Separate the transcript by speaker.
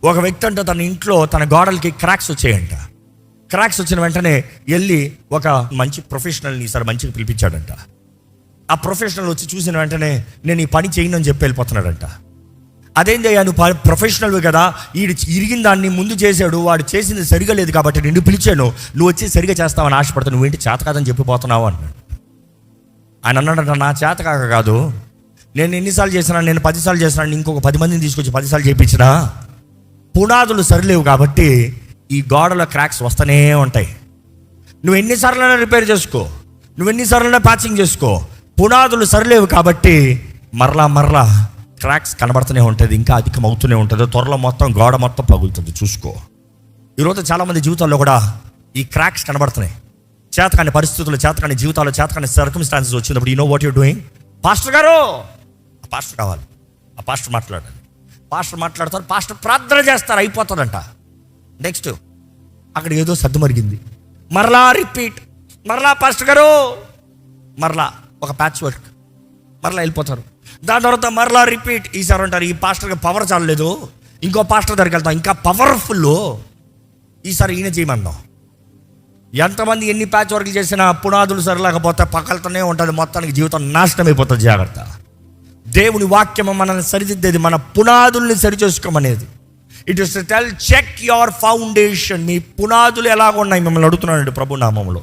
Speaker 1: ఒక వ్యక్తి అంటే తన ఇంట్లో తన గోడలకి క్రాక్స్ వచ్చాయంట. క్రాక్స్ వచ్చిన వెంటనే వెళ్ళి ఒక మంచి ప్రొఫెషనల్ని ఈసారి మంచిగా పిలిపించాడంట. ఆ ప్రొఫెషనల్ వచ్చి చూసిన వెంటనే నేను ఈ పని చేయను అని చెప్పి వెళ్ళిపోతున్నాడంట. అదేంటయ్యా, నువ్వు ప్రొఫెషనల్వి కదా, వీడు ఇరిగిన దాన్ని ముందు చేశాడు, వాడు చేసింది సరిగా లేదు కాబట్టి నిన్ను పిలిచాను, నువ్వు వచ్చి సరిగా చేస్తావని ఆశపడతావు, నువ్వేంటి చేత కాదని చెప్పిపోతున్నావు అన్నాడు. ఆయన అన్నాడంట, నా చేత కాక కాదు, నేను ఎన్నిసార్లు చేసినా, నేను 10 సార్లు చేసినా, ఇంకొక 10 మందిని తీసుకొచ్చి 10 సార్లు చేయించినా పునాదులు సరిలేవు కాబట్టి ఈ గోడలో క్రాక్స్ వస్తూనే ఉంటాయి. నువ్వు ఎన్నిసార్లైనా రిపేర్ చేసుకో, నువ్వు ఎన్నిసార్లైనా ప్యాచింగ్ చేసుకో, పునాదులు సరిలేవు కాబట్టి మరలా క్రాక్స్ కనబడుతూనే ఉంటుంది, ఇంకా అధికం అవుతూనే ఉంటుంది, త్వరలో మొత్తం గోడ మొత్తం పగులుతుంది. చూసుకో. ఈరోజు చాలామంది జీవితాల్లో కూడా ఈ క్రాక్స్ కనబడుతున్నాయి. చేతకాని పరిస్థితులు, చేతకాని జీవితాలు, చేతకాని సర్కమ్స్టాన్సెస్ వచ్చినప్పుడు you know what you're doing. Pastor గారు, ఆ పాస్టర్ కావాలి, ఆ పాస్టర్ మాట్లాడాలి. పాస్టర్ మాట్లాడతారు, పాస్టర్ ప్రార్థన చేస్తారు, అయిపోతుందంట. నెక్స్ట్ అక్కడ ఏదో సర్దు మరిగింది, మరలా రిపీట్, మరలా పాస్టర్ గారు, మరలా ఒక ప్యాచ్ వర్క్, మరలా వెళ్ళిపోతారు. దాని తర్వాత మరలా రిపీట్. ఈసారి అంటారు, ఈ పాస్టర్కి పవర్ చాలలేదు, ఇంకో పాస్టర్ దగ్గరికి వెళ్తాం, ఇంకా పవర్ఫుల్, ఈసారి ఈయన చేయమందాం. ఎంతమంది ఎన్ని ప్యాచ్ వర్క్లు చేసినా పునాదులు సరిలేకపోతే పకలుతూనే ఉంటుంది, మొత్తానికి జీవితం నాశనం అయిపోతుంది. జాగ్రత్త. దేవుని వాక్యము మనల్ని సరిదిద్దేది, మన పునాదుల్ని సరిచేసుకోమనేది. It is to tell check your foundation. మీ పునాదులు ఎలాగ ఉన్నాయి మిమ్మల్ని అడుగుతున్నానండి ప్రభు నామములో.